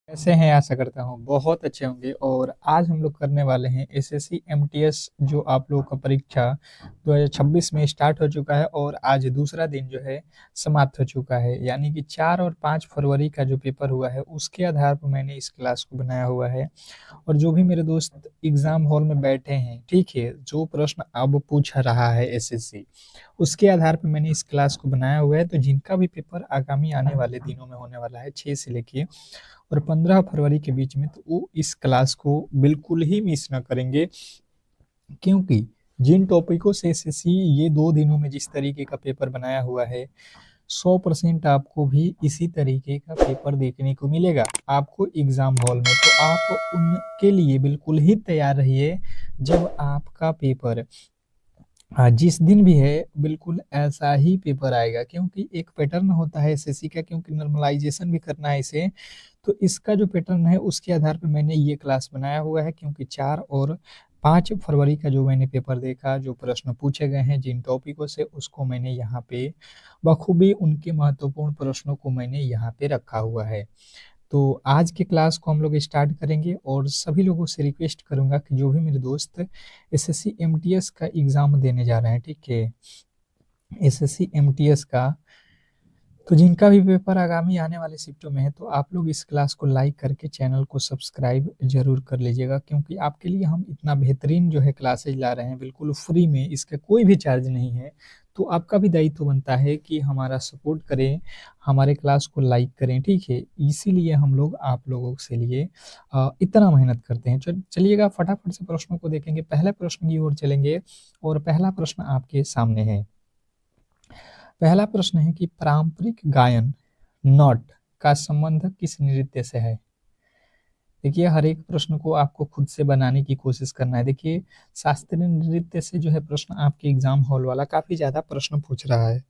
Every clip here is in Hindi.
कैसे हैं? आशा करता हूँ बहुत अच्छे होंगे। और आज हम लोग करने वाले हैं एसएससी एमटीएस, जो आप लोगों का परीक्षा 2026 में स्टार्ट हो चुका है और आज दूसरा दिन जो है समाप्त हो चुका है। यानी कि 4 और 5 फरवरी का जो पेपर हुआ है उसके आधार पर मैंने इस क्लास को बनाया हुआ है। और जो भी मेरे दोस्त एग्जाम हॉल में बैठे हैं, ठीक है, जो प्रश्न अब पूछ रहा है एसएससी, उसके आधार पर मैंने इस क्लास को बनाया हुआ है। तो जिनका भी पेपर आगामी आने वाले दिनों में होने वाला है 6 से लेके और 15 फरवरी के बीच में, तो वो इस क्लास को बिल्कुल ही मिस ना करेंगे। क्योंकि जिन टॉपिकों से एसएससी ये 2 दिनों में जिस तरीके का पेपर बनाया हुआ है, 100% आपको भी इसी तरीके का पेपर देखने को मिलेगा आपको एग्जाम हॉल में। तो आप उनके लिए बिल्कुल ही तैयार रहिए। जब आपका पेपर जिस दिन भी है, बिल्कुल ऐसा ही पेपर आएगा, क्योंकि एक पैटर्न होता है एसएससी का, क्योंकि नॉर्मलाइजेशन भी करना है इसे। तो इसका जो पैटर्न है उसके आधार पर मैंने ये क्लास बनाया हुआ है, क्योंकि 4 और 5 फरवरी का जो मैंने पेपर देखा, जो प्रश्न पूछे गए हैं जिन टॉपिकों से, उसको मैंने यहाँ पे बखूबी उनके महत्वपूर्ण प्रश्नों को मैंने यहाँ पे रखा हुआ है। तो आज के क्लास को हम लोग स्टार्ट करेंगे और सभी लोगों से रिक्वेस्ट करूंगा कि जो भी मेरे दोस्त एसएससी एमटीएस का एग्जाम देने जा रहे हैं, ठीक है, एसएससी एमटीएस का, तो जिनका भी पेपर आगामी आने वाले शिफ्टों में है, तो आप लोग इस क्लास को लाइक करके चैनल को सब्सक्राइब जरूर कर लीजिएगा। क्योंकि आपके लिए हम इतना बेहतरीन जो है क्लासेज ला रहे हैं, बिल्कुल फ्री में, इसका कोई भी चार्ज नहीं है। तो आपका भी दायित्व बनता है कि हमारा सपोर्ट करें, हमारे क्लास को लाइक करें, ठीक है। इसीलिए हम लोग आप लोगों के लिए इतना मेहनत करते हैं। चलिएगा फटाफट से प्रश्नों को देखेंगे। पहले प्रश्न की ओर चलेंगे और पहला प्रश्न आपके सामने है। पहला प्रश्न है कि पारंपरिक गायन नॉट का संबंध किस नृत्य से है। देखिए, हर एक प्रश्न को आपको खुद से बनाने की कोशिश करना है। देखिए, शास्त्रीय नृत्य से जो है प्रश्न आपके एग्जाम हॉल वाला काफी ज्यादा प्रश्न पूछ रहा है।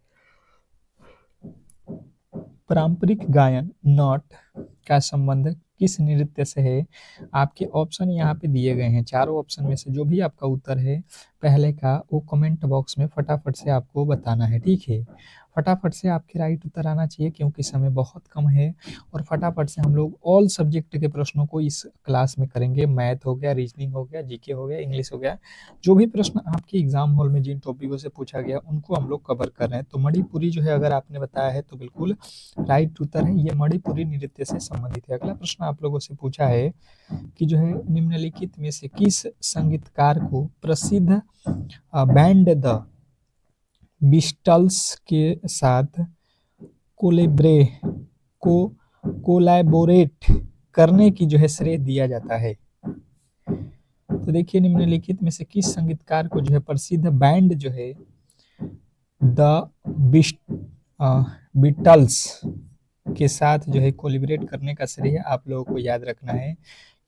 पारंपरिक गायन नॉट का संबंध किस नृत्य से है। आपके ऑप्शन यहाँ पे दिए गए हैं। चारों ऑप्शन में से जो भी आपका उत्तर है पहले का, वो कमेंट बॉक्स में फटाफट से आपको बताना है, ठीक है। फटाफट से आपके राइट उत्तर आना चाहिए, क्योंकि समय बहुत कम है। और फटाफट से हम लोग ऑल सब्जेक्ट के प्रश्नों को इस क्लास में करेंगे। मैथ हो गया, रीजनिंग हो गया, जीके हो गया, इंग्लिश हो गया, जो भी प्रश्न आपके एग्जाम हॉल में जिन टॉपिकों से पूछा गया उनको हम लोग कवर कर रहे हैं। तो मणिपुरी जो है अगर आपने बताया है तो बिल्कुल राइट उत्तर है, ये मणिपुरी नृत्य से संबंधित है। अगला प्रश्न आप लोगों से पूछा है कि जो है निम्नलिखित में से किस संगीतकार को प्रसिद्ध बैंड द बिस्टल्स के साथ कोलेब्रे को कोलैबोरेट करने की जो है श्रेय दिया जाता है। तो देखिए, निम्नलिखित में से किस संगीतकार को जो है प्रसिद्ध बैंड जो है द बिस्ट बीटल्स के साथ जो है कोलिब्रेट करने का श्रेय आप लोगों को याद रखना है,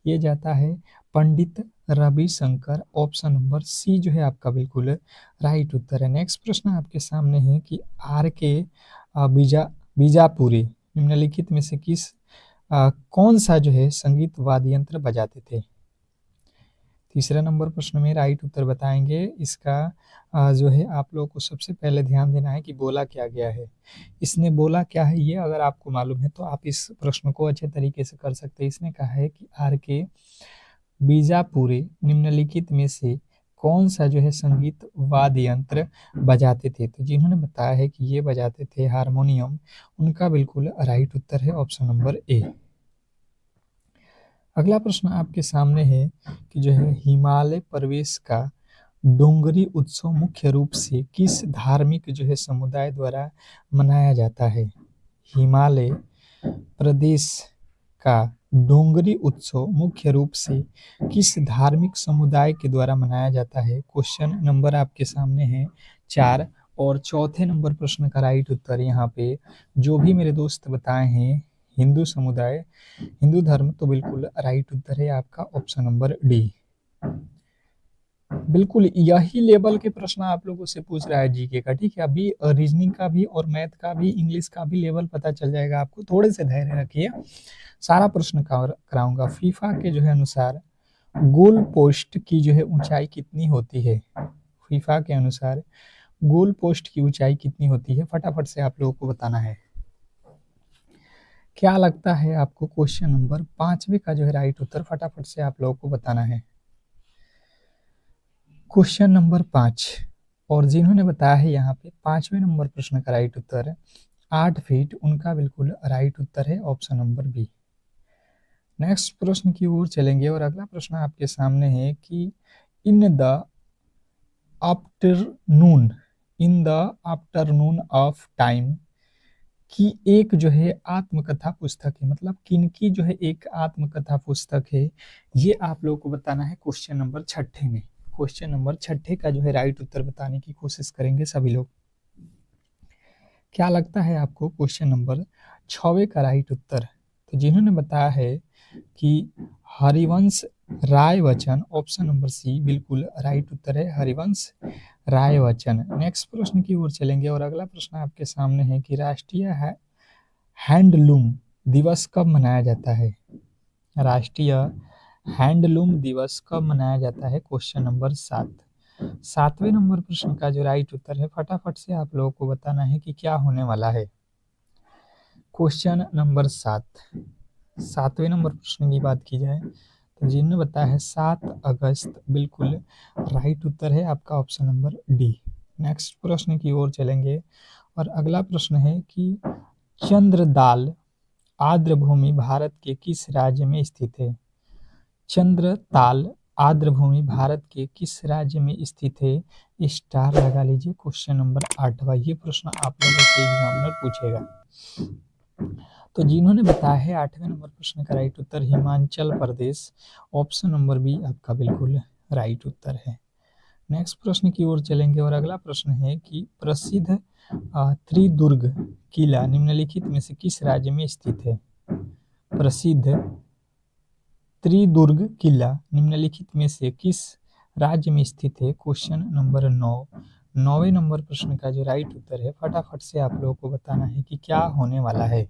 ये जाता है पंडित रविशंकर। ऑप्शन नंबर सी जो है आपका बिल्कुल राइट उत्तर है। नेक्स्ट प्रश्न आपके सामने है कि आर के बीजापुरी निम्नलिखित में से कौन सा जो है संगीत वाद्य यंत्र बजाते थे। तीसरा नंबर प्रश्न में राइट उत्तर बताएंगे। इसका जो है आप लोगों को सबसे पहले ध्यान देना है कि बोला क्या गया है। इसने बोला क्या है, ये अगर आपको मालूम है तो आप इस प्रश्न को अच्छे तरीके से कर सकते हैं। इसने कहा है कि आर के बीजापुरी निम्नलिखित में से कौन सा जो है संगीत वाद्य यंत्र बजाते थे। तो जिन्होंने बताया है कि ये बजाते थे हारमोनियम, उनका बिल्कुल राइट उत्तर है ऑप्शन नंबर ए। अगला प्रश्न आपके सामने है कि जो है हिमालय प्रदेश का डोंगरी उत्सव मुख्य रूप से किस धार्मिक जो है समुदाय द्वारा मनाया जाता है। हिमालय प्रदेश का डोंगरी उत्सव मुख्य रूप से किस धार्मिक समुदाय के द्वारा मनाया जाता है। क्वेश्चन नंबर आपके सामने है 4 और चौथे नंबर प्रश्न का राइट उत्तर यहाँ पे जो भी मेरे दोस्त बताए हैं हिंदू समुदाय, हिंदू धर्म, तो बिल्कुल राइट उत्तर है आपका ऑप्शन नंबर डी। बिल्कुल यही लेवल के प्रश्न आप लोगों से पूछ रहा है जीके का, ठीक है। अभी रीजनिंग का भी और मैथ का भी, इंग्लिश का भी लेवल पता चल जाएगा आपको। थोड़े से धैर्य रखिए, सारा प्रश्न कराऊंगा। फीफा के जो है अनुसार गोल पोस्ट की जो है ऊंचाई कितनी होती है। फीफा के अनुसार गोल पोस्ट की ऊंचाई कितनी होती है, फटाफट से आप लोगों को बताना है। क्या लगता है आपको क्वेश्चन नंबर 5वें का जो है राइट उत्तर फटाफट से आप लोगों को बताना है। क्वेश्चन नंबर 5 और जिन्होंने बताया है यहाँ पे 5वें नंबर प्रश्न का राइट उत्तर 8 फीट, उनका बिल्कुल राइट उत्तर है ऑप्शन नंबर बी। नेक्स्ट प्रश्न की ओर चलेंगे और अगला प्रश्न आपके सामने है कि in the afternoon in the afternoon of time की एक जो है आत्मकथा पुस्तक है, मतलब किनकी जो है एक आत्मकथा पुस्तक है, ये आप लोगों को बताना है क्वेश्चन नंबर 6 में। क्वेश्चन नंबर 6 का जो है राइट उत्तर बताने की कोशिश करेंगे सभी लोग। क्या लगता है आपको क्वेश्चन नंबर 6वें का राइट उत्तर? तो जिन्होंने बताया है कि हरिवंश राय बच्चन, ऑप्शन नंबर सी बिल्कुल राइट उत्तर है, हरिवंश राय बच्चन। नेक्स्ट प्रश्न की ओर चलेंगे और अगला प्रश्न आपके सामने है कि राष्ट्रीय हैंडलूम दिवस कब मनाया जाता है? राष्ट्रीय हैंडलूम दिवस कब मनाया जाता है? Question number 7। 7वें नंबर प्रश्न का जो राइट उत्तर है फटाफट से आप लोगों को बताना है कि क्या होने वाला है। क्वेश्चन नंबर 7, 7वें नंबर प्रश्न की बात की जाए तो जिन्होंने बताया है 7 अगस्त, बिल्कुल राइट उत्तर है आपका ऑप्शन नंबर डी। नेक्स्ट प्रश्न की ओर चलेंगे और अगला प्रश्न है कि चंद्रताल आर्द्रभूमि भारत के किस राज्य में स्थित है? चंद्रताल आर्द्रभूमि भारत के किस राज्य में स्थित है? स्टार लगा लीजिए। क्वेश्चन नंबर 8वां, ये प्रश्न आप लोगों से एग्जामिनर पूछेगा। तो जिन्होंने बताया है 8वें नंबर प्रश्न का राइट उत्तर Himachal Pradesh, option number B आपका बिल्कुल राइट उत्तर है। नेक्स्ट प्रश्न की ओर चलेंगे और अगला प्रश्न है कि प्रसिद्ध त्रिदुर्ग किला निम्नलिखित में से किस राज्य में स्थित है? प्रसिद्ध त्रिदुर्ग किला निम्नलिखित में से किस राज्य में स्थित है? Question number 9। 9वें नंबर प्रश्न का जो राइट उत्तर है फटाफट से आप लोगों को बताना है कि क्या होने वाला है।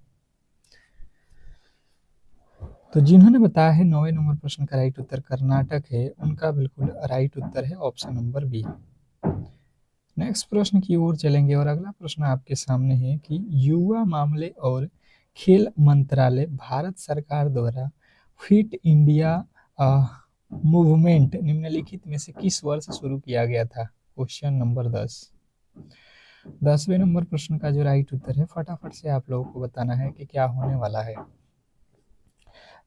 तो जिन्होंने बताया है 9वें नंबर प्रश्न का राइट उत्तर कर्नाटक है, उनका बिल्कुल राइट उत्तर है ऑप्शन नंबर बी। नेक्स्ट प्रश्न की ओर चलेंगे और अगला प्रश्न आपके सामने है कि युवा मामले और खेल मंत्रालय भारत सरकार द्वारा फिट इंडिया मूवमेंट निम्नलिखित में से किस वर्ष शुरू किया गया था? Question number 10। 10वें नंबर प्रश्न का जो राइट उत्तर है फटाफट से आप लोगों को बताना है कि क्या होने वाला है।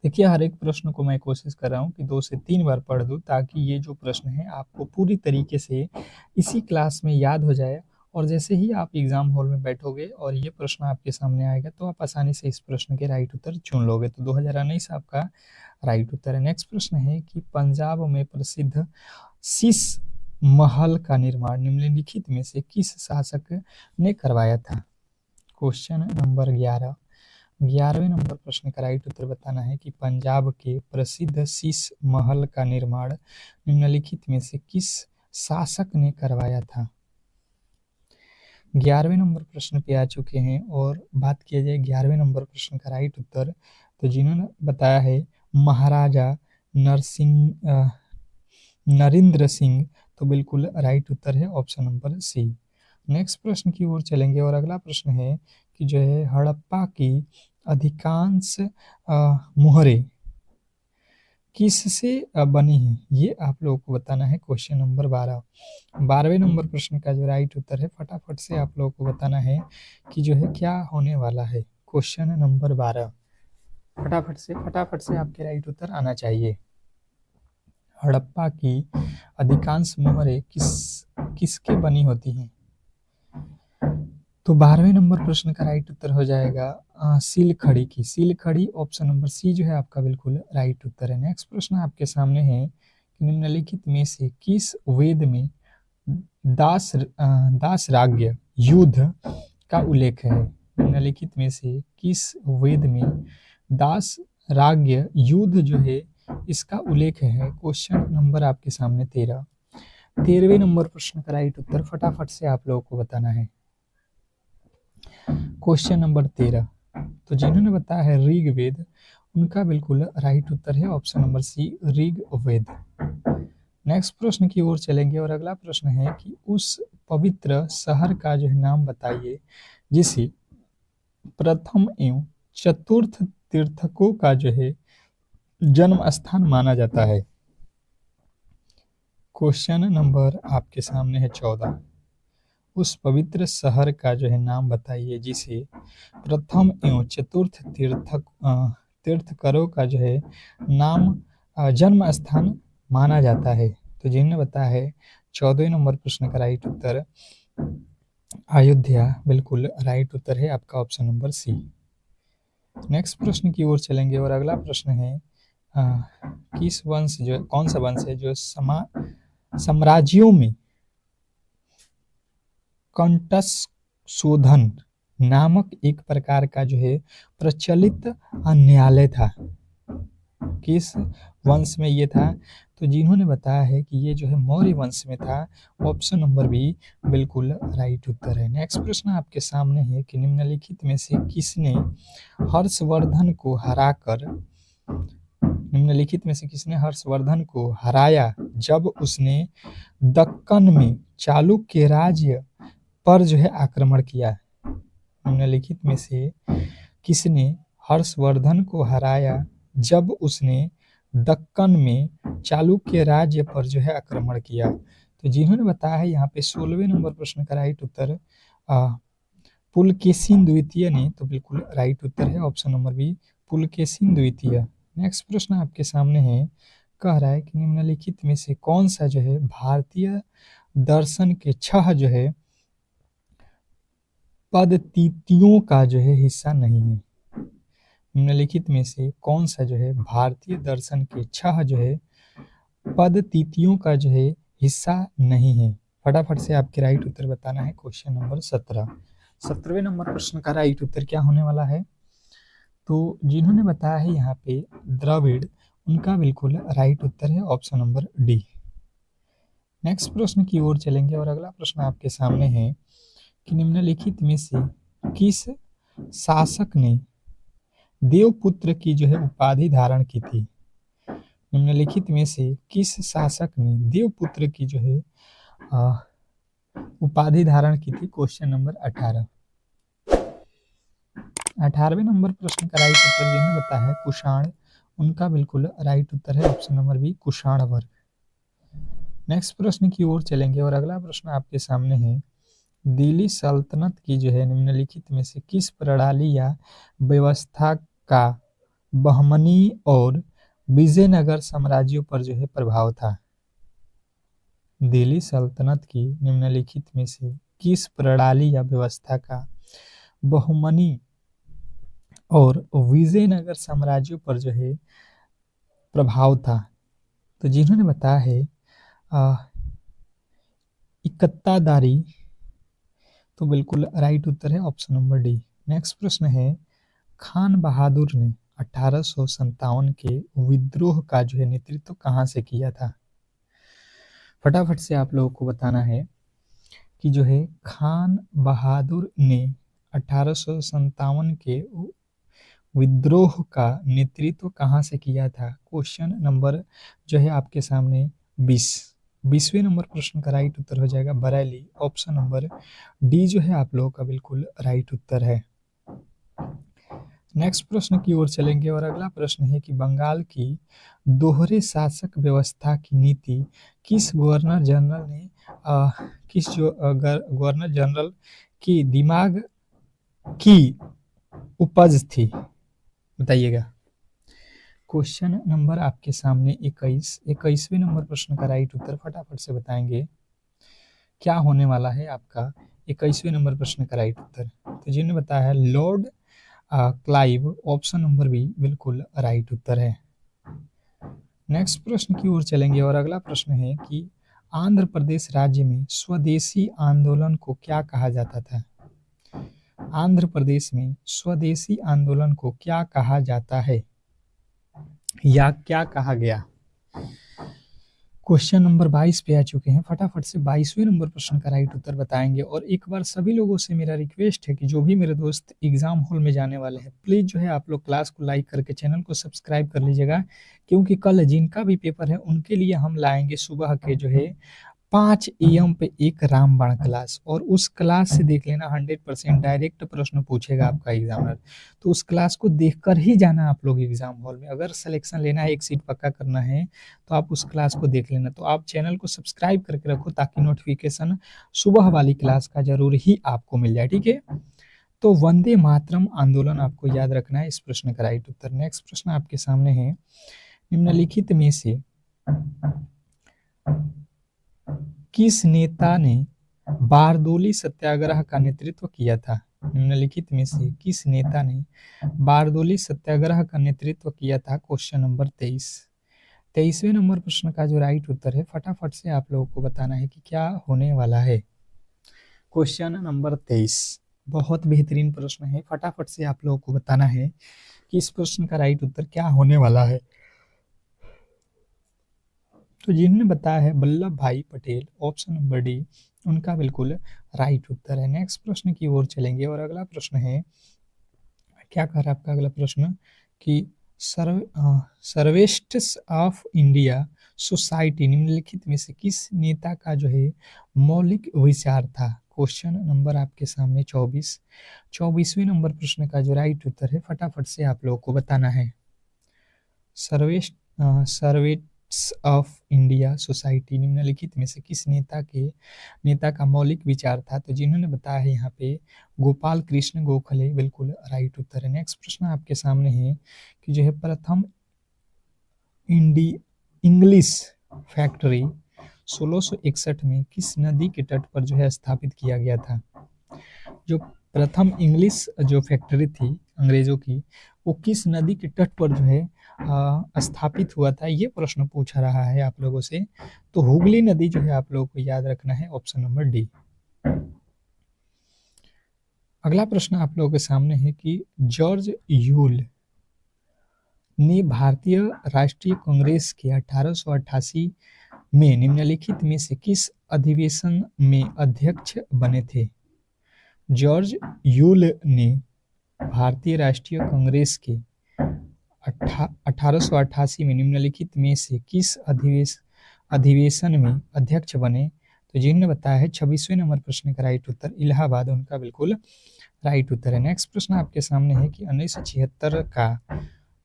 देखिए, हर एक प्रश्न को मैं कोशिश कर रहा हूँ कि 2 से 3 बार पढ़ दूँ ताकि ये जो प्रश्न है आपको पूरी तरीके से इसी क्लास में याद हो जाए और जैसे ही आप एग्जाम हॉल में बैठोगे और ये प्रश्न आपके सामने आएगा तो आप आसानी से इस प्रश्न के राइट उत्तर चुन लोगे। तो 2019 आपका राइट उत्तर है। नेक्स्ट प्रश्न है कि पंजाब में प्रसिद्ध शीश महल का निर्माण निम्नलिखित में से किस शासक ने करवाया था? Question number 11। 11वें नंबर प्रश्न का राइट उत्तर बताना है कि पंजाब के प्रसिद्ध शीश महल का निर्माण निम्नलिखित में से किस शासक ने करवाया था? 11वें नंबर प्रश्न पे आ चुके हैं और बात किया जाए 11वें नंबर प्रश्न का राइट उत्तर, तो जिन्होंने बताया है महाराजा नरेंद्र सिंह, तो बिल्कुल राइट उत्तर है ऑप्शन नंबर सी। नेक्स्ट प्रश्न की ओर चलेंगे और अगला प्रश्न है कि जो है हड़प्पा की अधिकांश मुहरें किससे बनी है? ये आप लोगों को बताना है। Question number 12। 12वें नंबर प्रश्न का जो राइट उत्तर है फटाफट से आप लोगों को बताना है कि जो है क्या होने वाला है। क्वेश्चन नंबर 12, फटाफट से आपके राइट उत्तर आना चाहिए। हड़प्पा की अधिकांश मोहरें किसके बनी होती हैं? तो 12वें नंबर प्रश्न का राइट उत्तर हो जाएगा सीलखड़ी की। सीलखड़ी, ऑप्शन नंबर सी जो है आपका बिल्कुल राइट उत्तर है। नेक्स्ट प्रश्न आपके सामने है कि निम्नलिखित में से किस वेद में दासराग्य युद्ध का उल्लेख है? निम्नलिखित में से किस वेद में दासराग्य युद्ध जो है इसका उल्लेख है? क्वेश्चन नंबर आपके सामने 13। 13वें नंबर प्रश्न का राइट उत्तर फटाफट से आप लोगों को बताना है। क्वेश्चन नंबर 13, तो जिन्होंने बताया है ऋग्वेद, उनका बिल्कुल राइट उत्तर है option number C Rigveda. Next प्रश्न की ओर चलेंगे और अगला प्रश्न है कि उस पवित्र शहर का जो है नाम बताइए जिसे प्रथम एवं चतुर्थ तीर्थकों का जो है जन्म स्थान माना जाता है? क्वेश्चन नंबर आपके सामने है 14। उस पवित्र शहर का जो है नाम बताइए जिसे प्रथम एवं चतुर्थ तीर्थकरों का जो है नाम जन्म स्थान माना जाता है। तो जिन्होंने बताया है 14वें नंबर प्रश्न का राइट उत्तर अयोध्या बिल्कुल राइट उत्तर है आपका ऑप्शन नंबर सी। नेक्स्ट प्रश्न की ओर चलेंगे और अगला प्रश्न है किस वंश जो कौन सा वंश है जो साम्राज्यों में कंटशोधन नामक एक प्रकार का जो है प्रचलित न्यायालय था? किस वंश में ये था? तो जिन्होंने बताया है कि ये जो है मौर्य वंश में था, ऑप्शन नंबर बी बिल्कुल राइट उत्तर है। नेक्स्ट प्रश्न आपके सामने है कि निम्नलिखित में से किसने हर्षवर्धन को हराकर निम्नलिखित में से किसने हर्षवर्धन को हराया जब उसने दक्कन में चालुक्य राज्य पर जो है आक्रमण किया? निम्नलिखित में से किसने हर्षवर्धन को हराया जब उसने दक्कन में चालुक्य राज्य पर जो है आक्रमण किया? तो जिन्होंने बताया है यहाँ पे 16वें नंबर प्रश्न का राइट उत्तर पुलकेशिन द्वितीय ने, तो बिल्कुल राइट उत्तर है ऑप्शन नंबर बी पुलकेशिन द्वितीय। नेक्स्ट प्रश्न आपके सामने है, कह रहा है कि निम्नलिखित में से कौन सा जो है भारतीय दर्शन के 6 जो है पद्धतियों का जो है हिस्सा नहीं है? निम्नलिखित में से कौन सा जो है भारतीय दर्शन के 6 जो है पद्धतियों का जो है हिस्सा नहीं है? फटाफट से आपके राइट उत्तर बताना है। Question number 17। 17वें नंबर प्रश्न का राइट उत्तर क्या होने वाला है? तो जिन्होंने बताया है यहाँ पे द्रविड़, उनका बिल्कुल राइट उत्तर है ऑप्शन नंबर डी। नेक्स्ट प्रश्न की ओर चलेंगे और अगला प्रश्न आपके सामने है कि निम्नलिखित में से किस शासक ने देवपुत्र की जो है उपाधि धारण की थी? निम्नलिखित में से किस शासक ने देवपुत्र की जो है उपाधि धारण की थी? Question number 18। 18वें नंबर प्रश्न का राइट उत्तर जिन्होंने बताया है कुषाण, उनका बिल्कुल राइट उत्तर है ऑप्शन नंबर बी कुषाण वर्ग। नेक्स्ट प्रश्न की ओर चलेंगे और अगला प्रश्न आपके सामने है, दिल्ली सल्तनत की जो है निम्नलिखित में से किस प्रणाली या व्यवस्था का बहमनी और विजयनगर साम्राज्यों पर जो है प्रभाव था? दिल्ली सल्तनत की निम्नलिखित में से किस प्रणाली या व्यवस्था का बहमनी और विजयनगर साम्राज्यों पर जो है प्रभाव था? तो जिन्होंने बताया है इकत्तादारी, तो बिल्कुल राइट उत्तर है ऑप्शन नंबर डी। नेक्स्ट प्रश्न है, खान बहादुर ने 1857 के विद्रोह का जो है नेतृत्व कहाँ से किया था? फटाफट से आप लोगों को बताना है कि जो है खान बहादुर ने 1857 के विद्रोह का नेतृत्व कहाँ से किया था? क्वेश्चन नंबर जो है आपके सामने 20वें नंबर प्रश्न का राइट उत्तर हो जाएगा बरेली, ऑप्शन नंबर डी जो है आप लोगों का बिल्कुल राइट उत्तर है। नेक्स्ट प्रश्न की ओर चलेंगे और अगला प्रश्न है कि बंगाल की दोहरे शासक व्यवस्था की नीति किस गवर्नर जनरल की दिमाग की उपज थी? बताइएगा। क्वेश्चन नंबर आपके सामने 21वें नंबर प्रश्न का राइट उत्तर फटाफट से बताएंगे क्या होने वाला है आपका 21वें नंबर प्रश्न का राइट उत्तर। तो जिन्होंने बताया है Lord Clive, option number B बिल्कुल राइट उत्तर है। नेक्स्ट प्रश्न की ओर चलेंगे और अगला प्रश्न है कि आंध्र प्रदेश राज्य में स्वदेशी आंदोलन को क्या कहा जाता था? आंध्र प्रदेश में स्वदेशी आंदोलन को क्या कहा जाता है या क्या कहा गया? क्वेश्चन नंबर 22 पे आ चुके हैं। फटाफट से 22वें नंबर प्रश्न का राइट उत्तर बताएंगे और एक बार सभी लोगों से मेरा रिक्वेस्ट है कि जो भी मेरे दोस्त एग्जाम हॉल में जाने वाले हैं प्लीज जो है आप लोग क्लास को लाइक करके चैनल को सब्सक्राइब कर लीजिएगा, क्योंकि कल जिनका भी पेपर है उनके लिए हम लाएंगे सुबह के जो है 5 AM पे एक रामबाण क्लास, और उस क्लास से देख लेना 100% डायरेक्ट प्रश्न पूछेगा आपका एग्जामिनर। तो उस क्लास को देखकर ही जाना आप लोग एग्जाम हॉल में। अगर सिलेक्शन लेना है, एक सीट पक्का करना है, तो आप उस क्लास को देख लेना। तो आप चैनल को सब्सक्राइब करके रखो ताकि नोटिफिकेशन सुबह वाली क्लास का जरूर ही आपको मिल जाए, ठीक है। तो वंदे मातरम आंदोलन आपको याद रखना है इस प्रश्न का राइट उत्तर। नेक्स्ट प्रश्न आपके सामने है, निम्नलिखित में से किस नेता ने बारदोली सत्याग्रह का नेतृत्व किया था? निम्नलिखित में से किस नेता ने बारदोली सत्याग्रह का नेतृत्व किया था? Question number 23। 23वें नंबर प्रश्न का जो राइट उत्तर है, फटाफट से आप लोगों को बताना है कि क्या होने वाला है। क्वेश्चन नंबर 23 बहुत बेहतरीन प्रश्न है, फटाफट से आप लोगों को बताना है कि इस प्रश्न का राइट उत्तर क्या होने वाला है। तो जिन्होंने बताया है वल्लभ भाई पटेल, ऑप्शन नंबर डी उनका बिल्कुल राइट उत्तर है। नेक्स्ट प्रश्न की ओर चलेंगे और अगला प्रश्न है, क्या कह रहा है आपका अगला प्रश्न कि सर्वेस्ट ऑफ इंडिया सोसाइटी निम्नलिखित में से किस नेता का जो है मौलिक विचार था? क्वेश्चन नंबर आपके सामने 24। 24वें नंबर प्रश्न का जो राइट उत्तर है, फटाफट से आप लोगों को बताना है। सर्वेट्स ऑफ इंडिया सोसाइटी निम्नलिखित में से किस नेता का मौलिक विचार था? तो जिन्होंने बताया है यहाँ पे गोपाल कृष्ण गोखले, बिल्कुल राइट उत्तर है। नेक्स्ट प्रश्न आपके सामने है कि जो है प्रथम इंग्लिश फैक्ट्री 1661 में किस नदी के तट पर जो है स्थापित किया गया था? जो प्रथम इंग्लिश जो फैक्ट्री थी अंग्रेजों की, वो किस नदी के तट पर जो है स्थापित हुआ था, ये प्रश्न पूछा रहा है आप लोगों से। तो हुगली नदी जो है आप लोगों को याद रखना है, ऑप्शन नंबर डी। अगला प्रश्न आप लोगों के सामने है कि जॉर्ज यूल ने भारतीय राष्ट्रीय कांग्रेस के 1888 में निम्नलिखित में से किस अधिवेशन में अध्यक्ष बने थे? जॉर्ज यूल ने भारतीय राष्ट्रीय कांग्रेस के 1888 में निम्नलिखित में से किस अधिवेशन में अध्यक्ष बने? तो जिन्होंने बताया है 26वें नंबर प्रश्न का राइट उत्तर इलाहाबाद, उनका बिल्कुल राइट उत्तर है। नेक्स्ट प्रश्न आपके सामने है कि 1976 का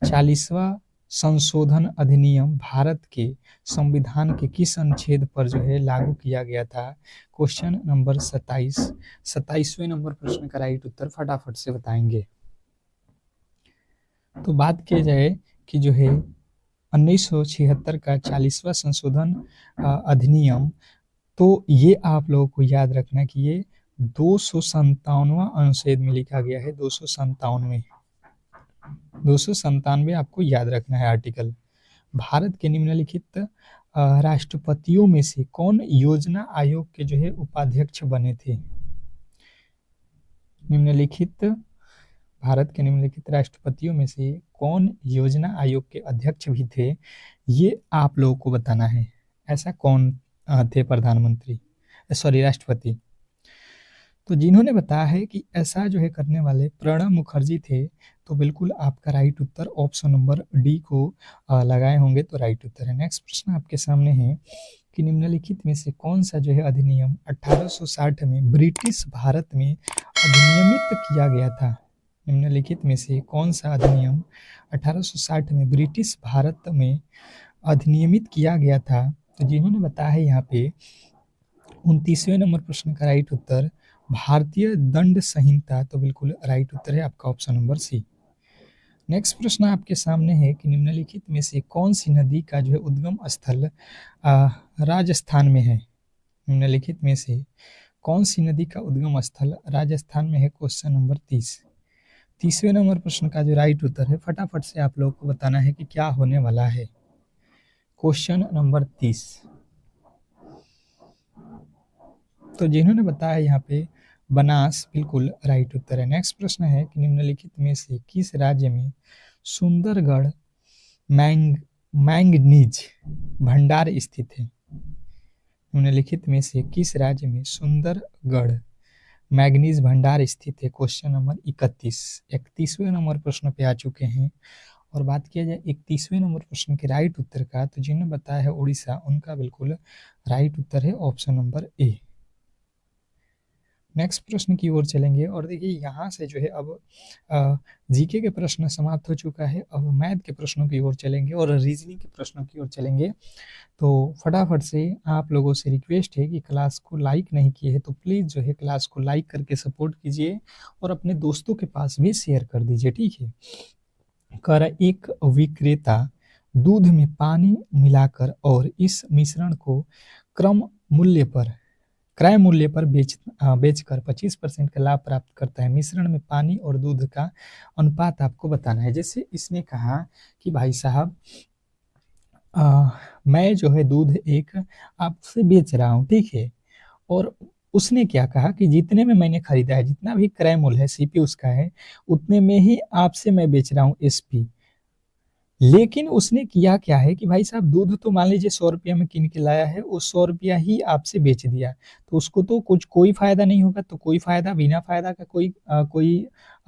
40वां संशोधन अधिनियम भारत के संविधान के किस अनुच्छेद पर जो है लागू किया गया था? Question number 27। 27वें नंबर प्रश्न का राइट उत्तर फटाफट से बताएंगे। तो बात की जाए कि जो है 1976 का 40वां संशोधन अधिनियम, तो ये आप लोगों को याद रखना कि ये 297वां अनुच्छेद में लिखा गया है। 297 आपको याद रखना है आर्टिकल। भारत के निम्नलिखित राष्ट्रपतियों में से कौन योजना आयोग के जो है उपाध्यक्ष बने थे? भारत के निम्नलिखित राष्ट्रपतियों में से कौन योजना आयोग के अध्यक्ष भी थे, ये आप लोगों को बताना है। ऐसा कौन थे प्रधानमंत्री, राष्ट्रपति? तो जिन्होंने बताया है कि ऐसा जो है करने वाले प्रणब मुखर्जी थे, तो बिल्कुल आपका राइट उत्तर ऑप्शन नंबर डी को लगाए होंगे, तो राइट उत्तर है। नेक्स्ट प्रश्न आपके सामने है कि निम्नलिखित में से कौन सा जो है अधिनियम 1860 में ब्रिटिश भारत में अधिनियमित किया गया था? निम्नलिखित में से कौन सा अधिनियम 1860 में ब्रिटिश भारत में अधिनियमित किया गया था? तो जिन्होंने बताया है यहाँ पे 29वें नंबर प्रश्न का राइट उत्तर भारतीय दंड संहिता, तो बिल्कुल राइट उत्तर है आपका ऑप्शन नंबर सी। नेक्स्ट प्रश्न आपके सामने है कि निम्नलिखित में से कौन सी नदी का जो है उद्गम स्थल राजस्थान में है? निम्नलिखित में से कौन सी नदी का उद्गम स्थल राजस्थान में है? Question number 30। 30वें नंबर प्रश्न का जो राइट उत्तर है, फटाफट से आप लोगों को बताना है कि क्या होने वाला है। Question number 30। तो जिन्होंने बताया यहाँ पे बनास, बिल्कुल राइट उत्तर है। नेक्स्ट प्रश्न है कि निम्नलिखित में से किस राज्य में सुंदरगढ़ मैंगनीज भंडार स्थित है? निम्नलिखित में से किस राज्य में सुंदरगढ़ मैंगनीज भंडार स्थित है? Question number 31। 31वें नंबर प्रश्न पे आ चुके हैं और बात किया जाए 31वें नंबर प्रश्न के राइट उत्तर का, तो जिन्होंने बताया है उड़ीसा, उनका बिल्कुल राइट उत्तर है ऑप्शन नंबर ए। नेक्स्ट प्रश्न की ओर चलेंगे और देखिए यहाँ से जो है अब जीके के प्रश्न समाप्त हो चुका है। अब मैथ के प्रश्नों की ओर चलेंगे और रीजनिंग के प्रश्नों की ओर चलेंगे। तो फटाफट से आप लोगों से रिक्वेस्ट है कि क्लास को लाइक नहीं किए है तो प्लीज़ जो है क्लास को लाइक करके सपोर्ट कीजिए और अपने दोस्तों के पास भी शेयर कर दीजिए, ठीक है। कर एक विक्रेता दूध में पानी मिलाकर और इस मिश्रण को क्रम मूल्य पर क्रय मूल्य पर बेचकर 25% का लाभ प्राप्त करता है। मिश्रण में पानी और दूध का अनुपात आपको बताना है। जैसे इसने कहा कि भाई साहब मैं जो है दूध एक आपसे बेच रहा हूँ, ठीक है, और उसने क्या कहा कि जितने में मैंने खरीदा है, जितना भी क्रय मूल्य है, सीपी उसका है, उतने में ही आपसे मैं बेच रहा हूँ एसपी। लेकिन उसने किया क्या है कि भाई साहब दूध तो मान लीजिए 100 रुपया में किन के लाया है, वो 100 रुपया ही आपसे बेच दिया, तो उसको तो कोई फायदा नहीं होगा। तो कोई फायदा, बिना फायदा का कोई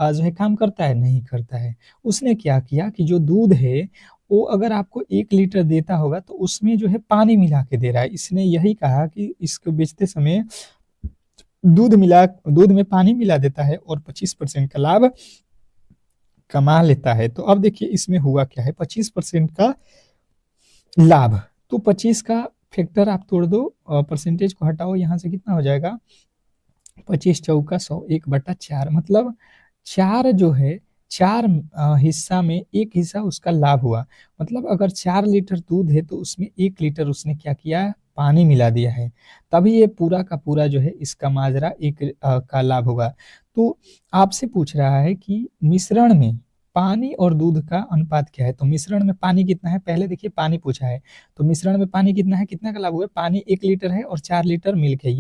जो है काम करता है, नहीं करता है। उसने क्या किया कि जो दूध है वो अगर आपको 1 लीटर देता होगा तो उसमें जो है पानी मिला के दे रहा है। इसने यही कहा कि इसको बेचते समय दूध में पानी मिला देता है और 25% का लाभ कमा लेता है। तो अब देखिए इसमें हुआ क्या है, 25% का लाभ, तो 25 का फैक्टर आप तोड़ दो, परसेंटेज को हटाओ, यहाँ से कितना हो जाएगा, 25 चौका 100, 1/4, मतलब 4 जो है 4 हिस्सा में 1 हिस्सा उसका लाभ हुआ। मतलब अगर 4 लीटर दूध है तो उसमें 1 लीटर उसने क्या किया, पानी मिला दिया है, तभी ये पूरा का पूरा जो है इसका माजरा 1 का लाभ होगा। तो आपसे पूछ रहा है कि मिश्रण में पानी और दूध का अनुपात क्या है। तो मिश्रण में पानी कितना है, पहले देखिए पानी पूछा है, तो मिश्रण में पानी कितना है, कितना का लाभ हुआ, पानी 1 लीटर है और 4 लीटर मिल्क है,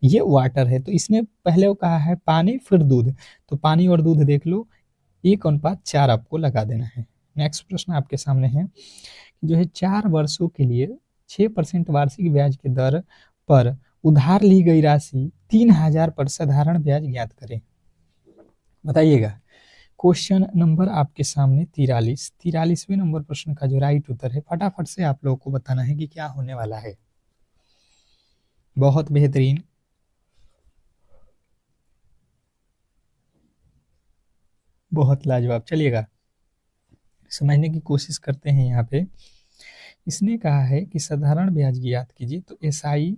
ये वाटर है। तो इसने पहले वो कहा है पानी फिर दूध, तो पानी और दूध देख लो, 1:4 आपको लगा देना है। नेक्स्ट प्रश्न आपके सामने है जो है 4 वर्षों के लिए 6% वार्षिक ब्याज की दर पर उधार ली गई राशि 3000 पर साधारण ब्याज ज्ञात करें। बताइएगा। क्वेश्चन नंबर आपके सामने 43वें नंबर प्रश्न का जो राइट उत्तर है, फटाफट से आप लोगों को बताना है कि क्या होने वाला है। बहुत बेहतरीन, बहुत लाजवाब। चलिएगा समझने की कोशिश करते हैं। यहाँ पे इसने कहा है कि साधारण ब्याज ज्ञात कीजिए, तो एसआई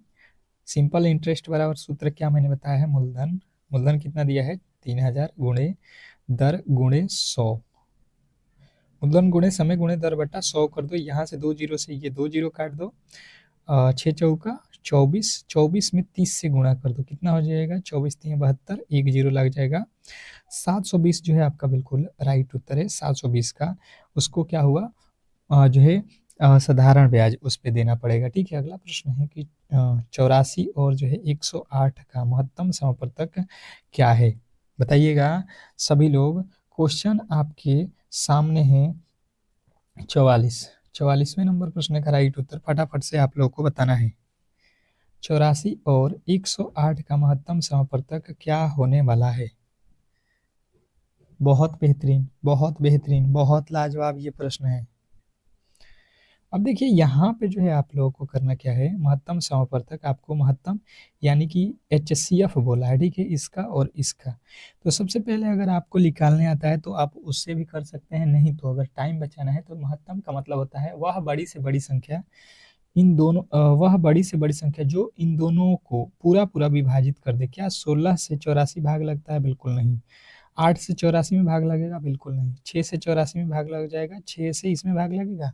सिंपल इंटरेस्ट बराबर सूत्र क्या मैंने बताया है, मूलधन कितना दिया है, 3000 गुणे दर गुणे 100, मूलधन गुणे समय गुणे दर बटा 100 कर दो। यहाँ से 2 जीरो से ये 2 जीरो काट दो, 6 चौका 24, 24 में 30 से गुणा कर दो, कितना हो जाएगा, 24 3 72, 1 जीरो लग जाएगा। 720 जो है आपका बिल्कुल राइट उत्तर है, 720 का उसको क्या हुआ, जो है साधारण ब्याज उस पे देना पड़ेगा, ठीक है। अगला प्रश्न है कि 84 और जो है 108 का महत्तम समापवर्तक क्या है, बताइएगा सभी लोग। क्वेश्चन आपके सामने है 44वें नंबर प्रश्न का राइट उत्तर फटाफट से आप लोगों को बताना है। 84 और 108 का महत्तम समापवर्तक क्या होने वाला है। बहुत बेहतरीन, बहुत बेहतरीन, बहुत लाजवाब ये प्रश्न है। अब देखिए यहाँ पे जो है आप लोगों को करना क्या है, महत्तम समापवर्तक, आपको महत्तम यानी कि HCF बोला है, ठीक है, इसका और इसका। तो सबसे पहले अगर आपको निकालने आता है तो आप उससे भी कर सकते हैं, नहीं तो अगर टाइम बचाना है तो महत्तम का मतलब होता है वह बड़ी से बड़ी संख्या, वह बड़ी से बड़ी संख्या जो इन दोनों को पूरा पूरा विभाजित कर दे। क्या 16 से 84 भाग लगता है, बिल्कुल नहीं। 8 से 84 में भाग लगेगा, बिल्कुल नहीं। 6 से 84 में भाग लग जाएगा, 6 से इसमें भाग लगेगा,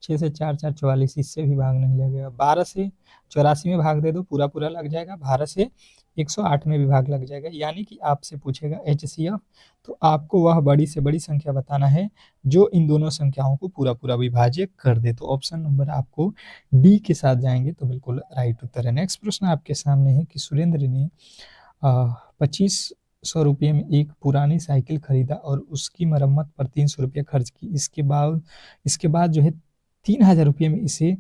6 से 4 4 44, इससे भी भाग नहीं लगेगा। 12 से 84 में भाग दे दो, पूरा पूरा लग जाएगा। 12 से 108 में भी भाग लग जाएगा। यानी कि आपसे पूछेगा HCF, तो आपको वह बड़ी से बड़ी संख्या बताना है जो इन दोनों संख्याओं को पूरा पूरा विभाज्य कर दे। तो ऑप्शन नंबर आपको डी के साथ जाएंगे तो बिल्कुल राइट उत्तर है। नेक्स्ट प्रश्न आपके सामने है कि सुरेंद्र ने 2500 रुपये में एक पुरानी साइकिल खरीदा और उसकी मरम्मत पर 300 रुपये खर्च की। इसके बाद जो है 3000 रुपये में इसे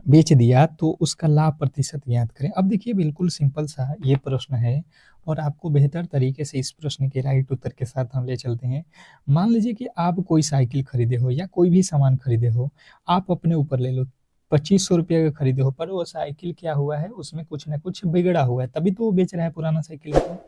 बेच दिया, तो उसका लाभ प्रतिशत ज्ञात करें। अब देखिए बिल्कुल सिंपल सा ये प्रश्न है और आपको बेहतर तरीके से इस प्रश्न के राइट उत्तर के साथ हम ले चलते हैं। मान लीजिए कि आप कोई साइकिल खरीदे हो या कोई भी सामान खरीदे हो, आप अपने ऊपर ले लो, 2500 रुपये का खरीदे हो, पर वो साइकिल क्या हुआ है, उसमें कुछ ना कुछ बिगड़ा हुआ है, तभी तो वो बेच रहा है पुराना साइकिल को।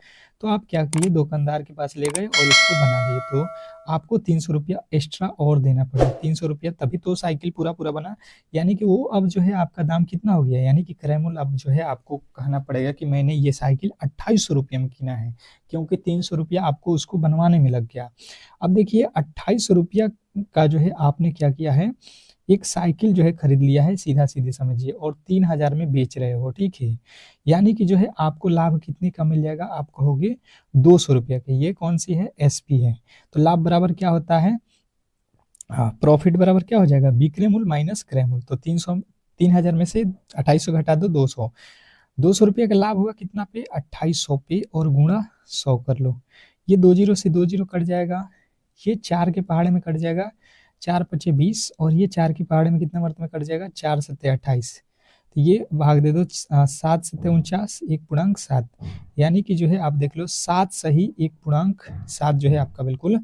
तो आप क्या किए, दुकानदार के पास ले गए और उसको बना दिए, तो आपको 300 रुपया एक्स्ट्रा और देना पड़ा, 300 रुपया, तभी तो साइकिल पूरा पूरा बना। यानी कि वो अब जो है आपका दाम कितना हो गया, यानी कि क्रय मूल्य अब जो है आपको कहना पड़ेगा कि मैंने ये साइकिल 2800 रुपये में किना है, क्योंकि 300 रुपया आपको उसको बनवाने में लग गया। अब देखिए 2800 रुपया का जो है आपने क्या किया है, एक साइकिल जो है खरीद लिया है, सीधा सीधे समझिए, और 3000 में बेच रहे हो, ठीक है। यानी कि जो है आपको लाभ कितने का मिल जाएगा, आप कहोगे 200 रुपया का। ये कौन सी है, एसपी है। तो लाभ बराबर क्या होता है, हाँ, प्रॉफिट बराबर क्या हो जाएगा, विक्रय मूल्य माइनस क्रय मूल्य। तो 3000 में से 2800 घटा दो, 200। 200 रुपये का लाभ हुआ कितना पे, 2800 पे, और गुणा 100 कर लो। ये 2 जीरो से 2 जीरो कट जाएगा, ये 4 के पहाड़े में कट जाएगा, 4 पचे 20, और ये 4 के पहाड़े में कितना वर्त में कट जाएगा, 4 सत्ते 28। तो ये भाग दे दो, 7 सत्ते 49, 1.7, यानी कि जो है आप देख लो 7 सही 1.7 जो है आपका बिल्कुल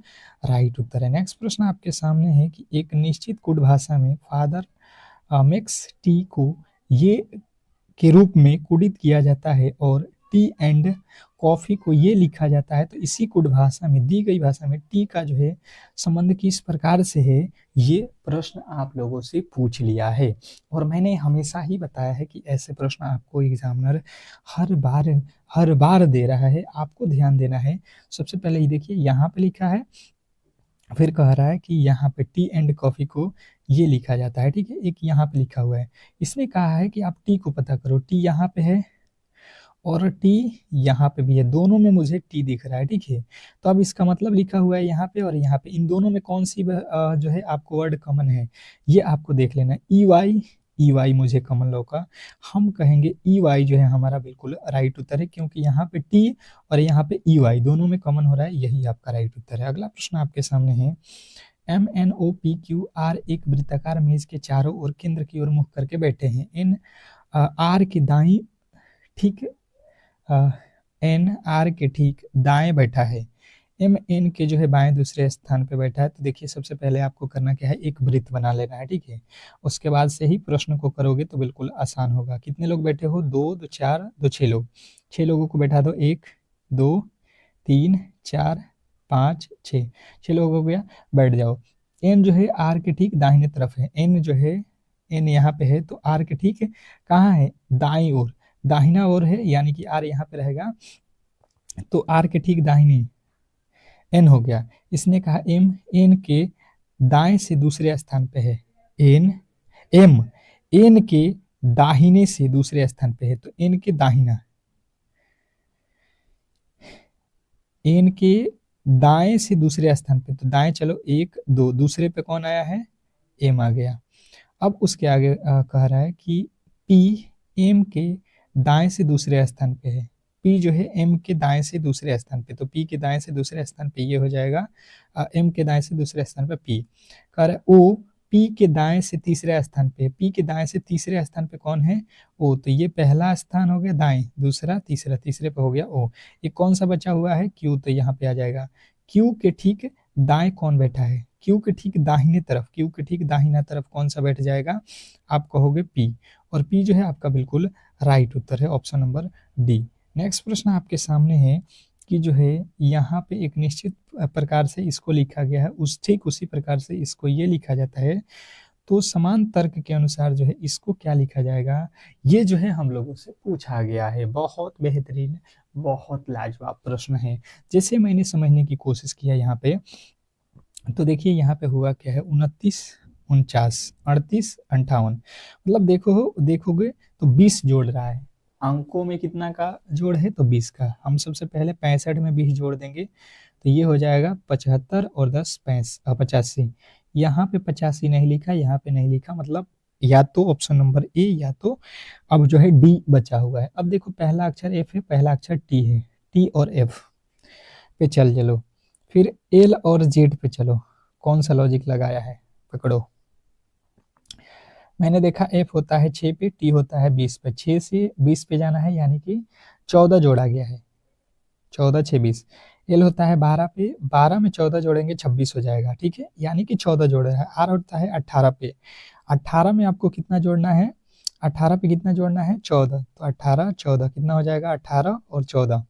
राइट उत्तर है। नेक्स्ट प्रश्न आपके सामने है कि एक निश्चित कुट भाषा में फादर मेक्स टी को ये के रूप में कुडित किया जाता है और टी एंड कॉफी को ये लिखा जाता है, तो इसी कुट भाषा में, दी गई भाषा में टी का जो है संबंध किस प्रकार से है, ये प्रश्न आप लोगों से पूछ लिया है। और मैंने हमेशा ही बताया है कि ऐसे प्रश्न आपको एग्जामिनर हर बार दे रहा है, आपको ध्यान देना है। सबसे पहले ये देखिए यहाँ पे लिखा है, फिर कह रहा है कि यहाँ पे टी एंड कॉफी को ये लिखा जाता है, ठीक है, एक यहाँ पे लिखा हुआ है। इसने कहा है कि आप टी को पता करो, टी यहाँ पे है और टी यहाँ पे भी है, दोनों में मुझे टी दिख रहा है, ठीक है। तो अब इसका मतलब लिखा हुआ है यहाँ पे और यहाँ पे, इन दोनों में कौन सी जो है आपको वर्ड कॉमन है, ये आपको देख लेना है। ई वाई मुझे कॉमन लौका, हम कहेंगे ई वाई जो है हमारा बिल्कुल राइट उत्तर है, क्योंकि यहाँ पे टी और यहाँ पे ई वाई दोनों में कॉमन हो रहा है, यही आपका राइट उत्तर है। अगला प्रश्न आपके सामने है, MNOPQR एक वृत्ताकार मेज के चारों ओर केंद्र की ओर मुख करके बैठे हैं। इन आर के दाई ठीक एन आर के ठीक दाएं बैठा है, एम एन के जो है बाएं दूसरे स्थान पे बैठा है। तो देखिए सबसे पहले आपको करना क्या है, एक वृत्त बना लेना है, ठीक है। उसके बाद से ही प्रश्न को करोगे तो बिल्कुल आसान होगा। कितने लोग बैठे हो, 2 2 4 2 6 लोग, 6 लोगों को बैठा दो, 1 2 3 4 5 6, 6 लोग हो गया, बैठ जाओ। एन जो है आर के ठीक दाहिने तरफ है, एन जो है एन यहाँ पे है, तो आर के ठीक कहाँ है, दाई ओर, दाहिना ओर है, यानी कि आर यहाँ पे रहेगा, तो आर के ठीक दाहिने एन हो गया। इसने कहा एम एन के दाएं से दूसरे स्थान पे है, एन एम एन के दाहिने से दूसरे स्थान पे है, तो एन के दाहिना, एन के दाएं से दूसरे स्थान पे, तो दाएं चलो 1 2, दूसरे पे कौन आया है, एम आ गया। अब उसके आगे कह रहा है कि पी एम के दाएं से दूसरे स्थान पे है, पी जो है एम के दाएं से दूसरे स्थान पे, तो पी के दाएं से दूसरे स्थान पे ये हो जाएगा एम के दाएं से दूसरे स्थान पे पी। कह रहा है ओ पी के दाएं से तीसरे स्थान पे, पी के दाएं से तीसरे स्थान पे कौन है, ओ, तो ये पहला स्थान हो गया दाएं, दूसरा तीसरा, तीसरे पे हो गया ओ। ये कौन सा बचा हुआ है, क्यू, तो यहाँ पे आ जाएगा। क्यू के ठीक दाएं कौन बैठा है, क्यू के ठीक दाहिने तरफ, क्यू के ठीक दाहिना तरफ कौन सा बैठ जाएगा, आप कहोगे पी, और पी जो है आपका बिल्कुल राइट उत्तर है, ऑप्शन नंबर डी। नेक्स्ट प्रश्न आपके सामने है कि जो है यहाँ पे एक निश्चित प्रकार से इसको लिखा गया है, उस ठीक उसी प्रकार से इसको ये लिखा जाता है, तो समान तर्क के अनुसार जो है इसको क्या लिखा जाएगा, ये जो है हम लोगों से पूछा गया है। बहुत बेहतरीन, बहुत लाजवाब प्रश्न है। जैसे मैंने समझने की कोशिश किया यहाँ पे, तो देखिए यहाँ पे हुआ क्या है, 29 49 38 58, मतलब देखोगे तो 20 जोड़ रहा है, अंकों में कितना का जोड़ है, तो 20 का। हम सबसे पहले 65 में 20 जोड़ देंगे, तो ये हो जाएगा 75 और 10 85। यहाँ पे 85 नहीं लिखा, यहाँ पे नहीं लिखा, मतलब या तो ऑप्शन नंबर ए या तो अब जो है डी बचा हुआ है। अब देखो पहला अक्षर एफ है, पहला अक्षर टी है, टी और एफ पे चलो, फिर एल और जेड पे चलो, कौन सा लॉजिक लगाया है, पकड़ो। मैंने देखा एफ होता है 6 पे, टी होता है 20 पे, 6 से 20 पे जाना है, यानी कि 14 जोड़ा गया है, 14 6 20। एल होता है 12 पे, 12 में 14 जोड़ेंगे 26 हो जाएगा, ठीक है, यानी कि 14 जोड़ रहा है। आर होता है 18 पे, 18 में आपको कितना जोड़ना है, 18 पे कितना जोड़ना है 14, तो 18 14 कितना हो जाएगा 18 और 14,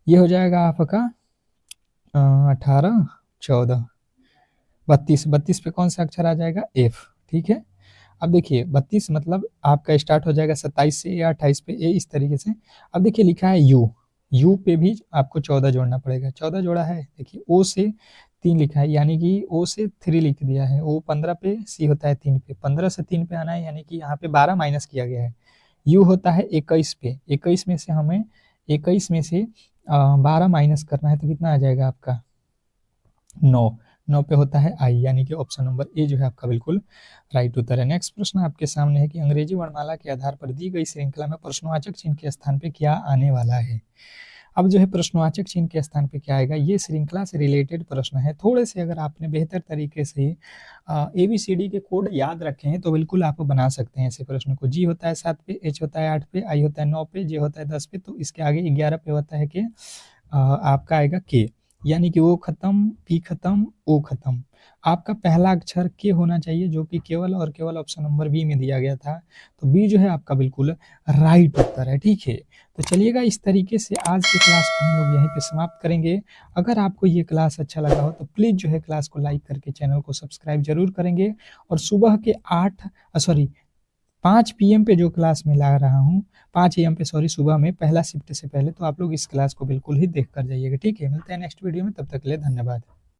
ये हो जाएगा आपका 18 14 32। 32 पे कौन सा अक्षर आ जाएगा, एफ, ठीक है। अब देखिए 32 मतलब आपका स्टार्ट हो जाएगा 27 से या 28 पे, ए इस तरीके से। अब देखिए लिखा है यू, यू पे भी आपको 14 जोड़ना पड़ेगा, 14 जोड़ा है, देखिए ओ से 3 लिखा है, यानी कि ओ से 3 लिख दिया है, ओ 15 पे, सी होता है 3 पे, 15 से 3 पे आना है, यानी कि यहाँ पे 12 माइनस किया गया है। यू होता है 21 पे, 21 में से हमें 21 में से 12 माइनस करना है, तो कितना आ जाएगा आपका 9, 9 पे होता है आई, यानी कि ऑप्शन नंबर ए जो है आपका बिल्कुल राइट उत्तर है। नेक्स्ट प्रश्न आपके सामने है कि अंग्रेजी वर्णमाला के आधार पर दी गई श्रृंखला में प्रश्नवाचक चिन्ह के स्थान पे क्या आने वाला है। अब जो है प्रश्नवाचक चिन्ह के स्थान पे क्या आएगा, ये श्रृंखला से रिलेटेड प्रश्न है। थोड़े से अगर आपने बेहतर तरीके से ABCD के कोड याद रखे हैं तो बिल्कुल आप बना सकते हैं ऐसे प्रश्न को। जी होता है 7 पे, एच होता है 8 पे, आई होता है 9 पे, जे होता है 10 पे, तो इसके आगे 11 पे होता है कि आपका आएगा के, यानी कि ओ खत्म, पी खत्म, ओ खत्म। आपका पहला अक्षर के होना चाहिए, जो कि केवल और केवल ऑप्शन नंबर बी में दिया गया था, तो बी जो है आपका बिल्कुल राइट उत्तर है, ठीक है। तो चलिएगा इस तरीके से आज की क्लास को हम लोग यहीं पे समाप्त करेंगे। अगर आपको ये क्लास अच्छा लगा हो तो प्लीज़ जो है क्लास को लाइक करके चैनल को सब्सक्राइब जरूर करेंगे, और सुबह के 5 PM पे जो क्लास में ला रहा हूँ, 5 AM पे सॉरी, सुबह में पहला शिफ्ट से पहले, तो आप लोग इस क्लास को बिल्कुल ही देख कर जाइएगा, ठीक है। मिलते हैं नेक्स्ट वीडियो में, तब तक के लिए धन्यवाद।